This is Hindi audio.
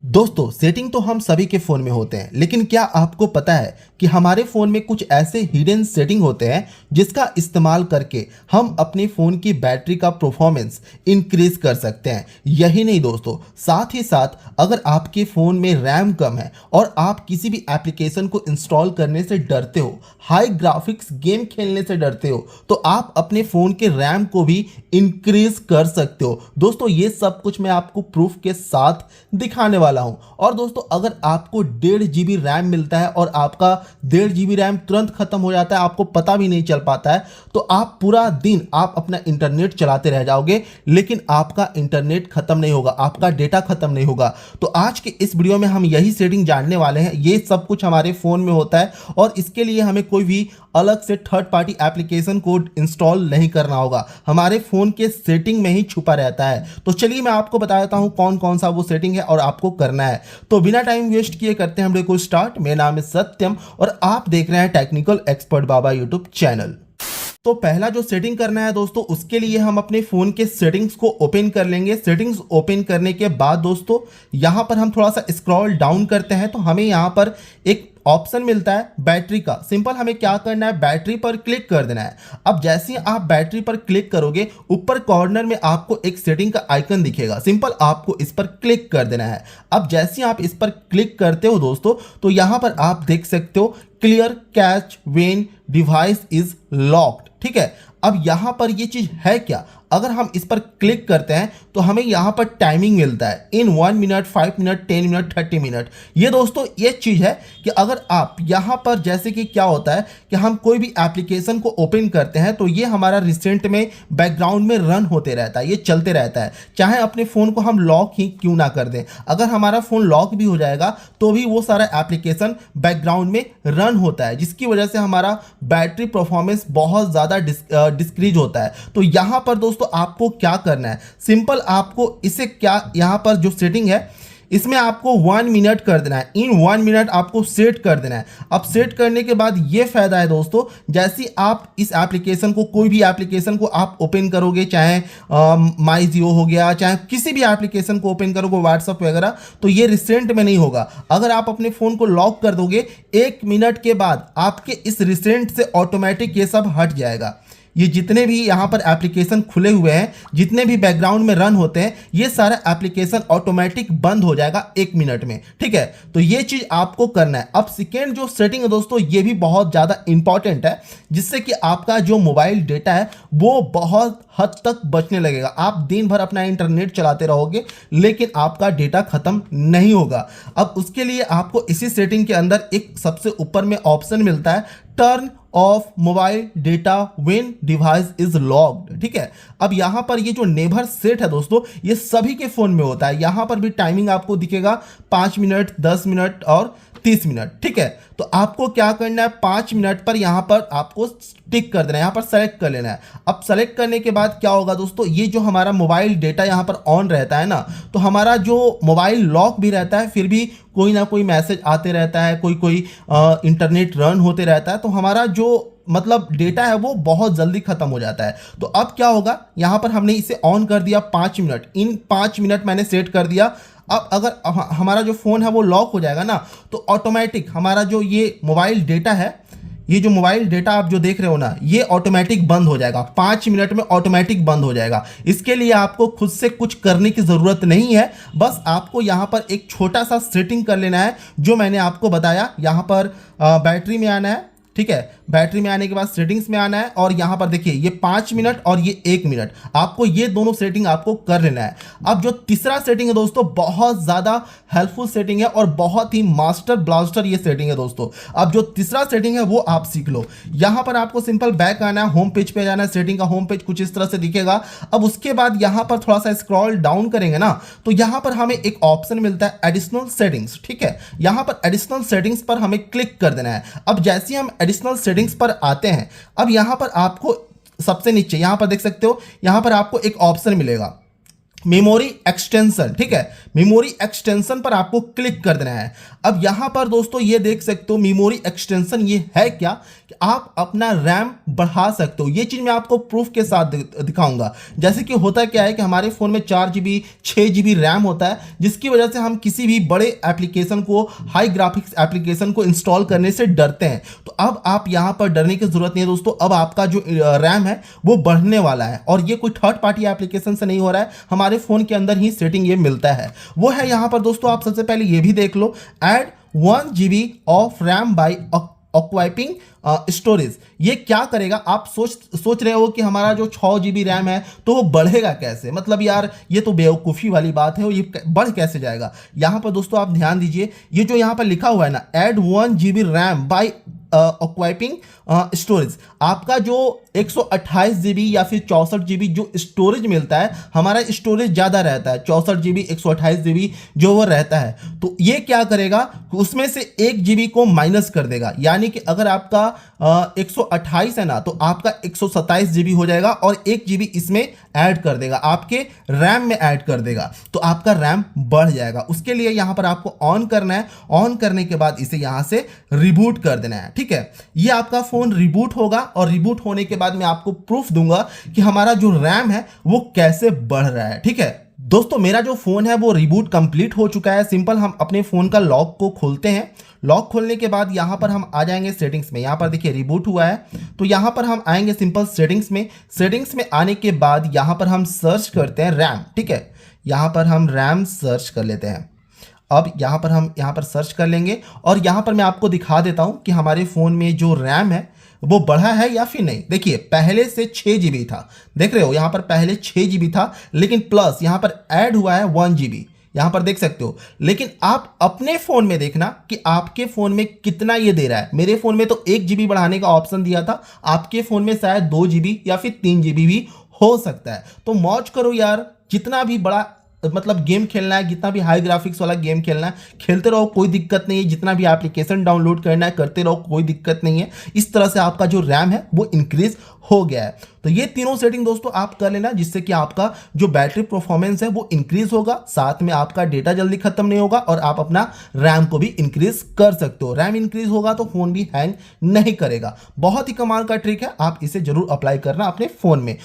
दोस्तों सेटिंग तो हम सभी के फ़ोन में होते हैं, लेकिन क्या आपको पता है कि हमारे फ़ोन में कुछ ऐसे हिडन सेटिंग होते हैं जिसका इस्तेमाल करके हम अपने फ़ोन की बैटरी का परफॉर्मेंस इंक्रीज कर सकते हैं। यही नहीं दोस्तों, साथ ही साथ अगर आपके फ़ोन में रैम कम है और आप किसी भी एप्लीकेशन को इंस्टॉल करने से डरते हो, हाई ग्राफिक्स गेम खेलने से डरते हो, तो आप अपने फ़ोन के रैम को भी इंक्रीज कर सकते हो। दोस्तों ये सब कुछ मैं आपको प्रूफ के साथ दिखाने वाला हूं। और दोस्तों अगर आपको 1.5 GB रैम मिलता है और आपका 1.5 GB रैम तुरंत खत्म हो जाता है, आपको पता भी नहीं चल पाता है, तो आप पूरा दिन आप अपना इंटरनेट चलाते रह जाओगे, लेकिन आपका इंटरनेट खत्म नहीं होगा, आपका डेटा खत्म नहीं होगा। तो आज के इस वीडियो में हम यही सेटिंग जानने वाले हैं। ये सब कुछ हमारे फोन में होता है और इसके लिए हमें कोई भी अलग से थर्ड पार्टी एप्लीकेशन को इंस्टॉल नहीं करना होगा, हमारे फोन के सेटिंग में ही छुपा रहता है। तो चलिए मैं आपको बता देता हूं कौन कौन सा वो सेटिंग है और आपको करना है। तो बिना टाइम वेस्ट किए करते हैं हम लोग को स्टार्ट। मेरा नाम है सत्यम और आप देख रहे हैं टेक्निकल एक्सपर्ट बाबा यूट्यूब चैनल। तो पहला जो सेटिंग करना है दोस्तों, उसके लिए हम अपने फ़ोन के सेटिंग्स को ओपन कर लेंगे। सेटिंग्स ओपन करने के बाद दोस्तों यहाँ पर हम थोड़ा सा स्क्रॉल डाउन करते हैं तो हमें यहाँ पर एक ऑप्शन मिलता है बैटरी का। सिंपल हमें क्या करना है, बैटरी पर क्लिक कर देना है। अब जैसे ही आप बैटरी पर क्लिक करोगे, ऊपर कॉर्नर में आपको एक सेटिंग का आइकन दिखेगा, सिंपल आपको इस पर क्लिक कर देना है। अब जैसे ही आप इस पर क्लिक करते हो दोस्तों, तो यहाँ पर आप देख सकते हो clear catch when device is locked. ठीक है, अब यहां पर ये चीज है क्या, अगर हम इस पर क्लिक करते हैं तो हमें यहां पर टाइमिंग मिलता है इन 1 मिनट, 5 मिनट, 10 मिनट, 30 मिनट। ये दोस्तों ये चीज है कि अगर आप यहां पर, जैसे कि क्या होता है कि हम कोई भी एप्लीकेशन को ओपन करते हैं तो ये हमारा रिसेंट में बैकग्राउंड में रन होते रहता है, ये चलते रहता है, चाहे अपने फोन को हम लॉक ही क्यों ना कर दें। अगर हमारा फोन लॉक भी हो जाएगा तो भी वो सारा एप्लीकेशन बैकग्राउंड में रन होता है, जिसकी वजह से हमारा बैटरी परफॉर्मेंस बहुत ज़्यादा डिस्क्रीज होता है। तो यहाँ पर दोस्तों आपको क्या करना है, सिंपल आपको इसे क्या, यहाँ पर जो सेटिंग है इसमें आपको 1 मिनट कर देना है। इन 1 मिनट आपको सेट कर देना है। अब सेट करने के बाद ये फायदा है दोस्तों, जैसे आप इस एप्लीकेशन को, कोई भी एप्लीकेशन को आप ओपन करोगे, चाहे माई जियो हो गया, चाहे किसी भी एप्लीकेशन को ओपन करोगे, व्हाट्सएप वगैरह, तो ये रिसेंट में नहीं होगा। अगर आप अपने फ़ोन को लॉक कर दोगे, 1 मिनट के बाद आपके इस रिसेंट से ऑटोमेटिक ये सब हट जाएगा। ये जितने भी यहाँ पर एप्लीकेशन खुले हुए हैं, जितने भी बैकग्राउंड में रन होते हैं, ये सारा एप्लीकेशन ऑटोमेटिक बंद हो जाएगा 1 मिनट में। ठीक है, तो ये चीज़ आपको करना है। अब सेकेंड जो सेटिंग है दोस्तों, ये भी बहुत ज़्यादा इंपॉर्टेंट है, जिससे कि आपका जो मोबाइल डेटा है वो बहुत हद तक बचने लगेगा। आप दिन भर अपना इंटरनेट चलाते रहोगे लेकिन आपका डेटा खत्म नहीं होगा। अब उसके लिए आपको इसी सेटिंग के अंदर एक सबसे ऊपर में ऑप्शन मिलता है, turn off mobile data when device is locked. ठीक है, अब यहां पर ये जो नेवर सेट है दोस्तों, ये सभी के फोन में होता है। यहां पर भी टाइमिंग आपको दिखेगा 5 मिनट, 10 मिनट और 30 मिनट। ठीक है, तो आपको क्या करना है, 5 मिनट पर यहां पर आपको टिक कर देना है, यहां पर सेलेक्ट कर लेना है। अब सेलेक्ट करने के बाद क्या होगा दोस्तों, ये जो हमारा मोबाइल डेटा यहां पर ऑन रहता है ना, तो हमारा जो मोबाइल लॉक भी रहता है, फिर भी कोई ना कोई मैसेज आते रहता है, कोई इंटरनेट रन होते रहता है, तो हमारा जो मतलब डेटा है वो बहुत जल्दी खत्म हो जाता है। तो अब क्या होगा, यहां पर हमने इसे ऑन कर दिया 5 मिनट, इन 5 मिनट मैंने सेट कर दिया। अब अगर हमारा जो फ़ोन है वो लॉक हो जाएगा ना, तो ऑटोमेटिक हमारा जो ये मोबाइल डेटा है, ये जो मोबाइल डेटा आप जो देख रहे हो ना, ये ऑटोमेटिक बंद हो जाएगा, 5 मिनट में ऑटोमेटिक बंद हो जाएगा। इसके लिए आपको खुद से कुछ करने की ज़रूरत नहीं है, बस आपको यहाँ पर एक छोटा सा सेटिंग कर लेना है, जो मैंने आपको बताया। यहाँ पर बैटरी में आना है, ठीक है, बैटरी में आने के बाद सेटिंग्स में आना है और यहाँ पर देखिए ये 5 मिनट और ये 1 मिनट, आपको ये दोनों सेटिंग आपको कर लेना है। अब जो तीसरा सेटिंग है दोस्तों, बहुत ज़्यादा हेल्पफुल सेटिंग है और बहुत ही मास्टर ब्लास्टर ये सेटिंग है दोस्तों। अब जो तीसरा सेटिंग है वो आप सीख लो। यहाँ पर आपको सिंपल बैक आना है, होम पेज पे जाना है, सेटिंग का होम पेज कुछ इस तरह से दिखेगा। अब उसके बाद यहाँ पर थोड़ा सा स्क्रॉल डाउन करेंगे ना, तो यहाँ पर हमें एक ऑप्शन मिलता है एडिशनल सेटिंग्स। ठीक है, यहाँ पर एडिशनल सेटिंग्स पर हमें क्लिक कर देना है। अब जैसे हम एडिशनल सेटिंग्स पर आते हैं, अब यहां पर आपको सबसे नीचे यहां पर देख सकते हो, यहां पर आपको एक ऑप्शन मिलेगा मेमोरी एक्सटेंशन। ठीक है, मेमोरी एक्सटेंशन पर आपको क्लिक कर देना है। अब यहाँ पर दोस्तों ये देख सकते हो मेमोरी एक्सटेंशन ये है क्या कि आप अपना रैम बढ़ा सकते हो। ये चीज़ मैं आपको प्रूफ के साथ दिखाऊंगा। जैसे कि होता क्या है कि हमारे फ़ोन में 4 GB 6 GB रैम होता है, जिसकी वजह से हम किसी भी बड़े एप्लीकेशन को, हाई ग्राफिक्स एप्लीकेशन को इंस्टॉल करने से डरते हैं। तो अब आप यहाँ पर डरने की ज़रूरत नहीं है दोस्तों। अब आपका जो रैम है वो बढ़ने वाला है, और ये कोई थर्ड पार्टी एप्लीकेशन से नहीं हो रहा है, हमारे फ़ोन के अंदर ही सेटिंग ये मिलता है। वो है यहाँ पर दोस्तों, आप सबसे पहले ये भी देख लो, add 1 GB of RAM by occupying storage. ये क्या करेगा? आप सोच रहे हो कि हमारा जो 6 GB रैम है तो वो बढ़ेगा कैसे? मतलब यार ये तो बेवकूफ़ी वाली बात है, और ये बढ़ कैसे जाएगा? यहाँ पर दोस्तों आप ध्यान दीजिए, ये जो यहाँ पर लिखा हुआ है ना, add 1 GB RAM by occupying storage, आपका जो 128 GB या फिर 64 GB जो स्टोरेज मिलता है, हमारा स्टोरेज ज़्यादा रहता है, 64 GB 128 GB जो वो रहता है। तो ये क्या करेगा, उसमें से 1 GB को माइनस कर देगा। यानी कि अगर आपका 128 है ना, तो आपका 127 GB हो जाएगा, और 1 GB इसमें ऐड कर देगा, आपके रैम में ऐड कर देगा, तो आपका रैम बढ़ जाएगा। उसके लिए यहाँ पर आपको ऑन करना है। ऑन करने के बाद इसे यहाँ से रिबूट कर देना है। ठीक है, ये आपका फ़ोन रिबूट होगा, और रिबूट होने के बाद मैं आपको प्रूफ दूंगा कि हमारा जो रैम है वो कैसे बढ़ रहा है। ठीक है दोस्तों, मेरा जो फ़ोन है वो रिबूट कंप्लीट हो चुका है। सिंपल हम अपने फ़ोन का लॉक को खोलते हैं। लॉक खोलने के बाद यहाँ पर हम आ जाएंगे सेटिंग्स में। यहाँ पर देखिए रिबूट हुआ है, तो यहाँ पर हम आएंगे सिंपल सेटिंग्स में। सेटिंग्स में आने के बाद यहाँ पर हम सर्च करते हैं रैम। ठीक है, यहाँ पर हम रैम सर्च कर लेते हैं। अब यहाँ पर हम सर्च कर लेंगे, और यहाँ पर मैं आपको दिखा देता हूँ कि हमारे फ़ोन में जो रैम है वो बढ़ा है या फिर नहीं। देखिए पहले से 6 GB था, देख रहे हो यहाँ पर पहले 6 GB था, लेकिन प्लस यहाँ पर ऐड हुआ है 1 GB, यहाँ पर देख सकते हो। लेकिन आप अपने फ़ोन में देखना कि आपके फ़ोन में कितना ये दे रहा है। मेरे फ़ोन में तो 1 GB बढ़ाने का ऑप्शन दिया था, आपके फ़ोन में शायद 2 GB या फिर 3 GB भी हो सकता है। तो मौज करो यार, जितना भी बड़ा मतलब गेम खेलना है, जितना भी हाई ग्राफिक्स वाला गेम खेलना है, खेलते रहो, कोई दिक्कत नहीं है। जितना भी एप्लीकेशन डाउनलोड करना है करते रहो, कोई दिक्कत नहीं है। इस तरह से आपका जो रैम है वो इंक्रीज हो गया है। तो ये तीनों सेटिंग दोस्तों आप कर लेना, जिससे कि आपका जो बैटरी परफॉर्मेंस है वो इंक्रीज होगा, साथ में आपका डेटा जल्दी खत्म नहीं होगा, और आप अपना रैम को भी इंक्रीज कर सकते हो। रैम इंक्रीज होगा तो फोन भी हैंग नहीं करेगा। बहुत ही कमाल का ट्रिक है, आप इसे जरूर अप्लाई करना अपने फोन में।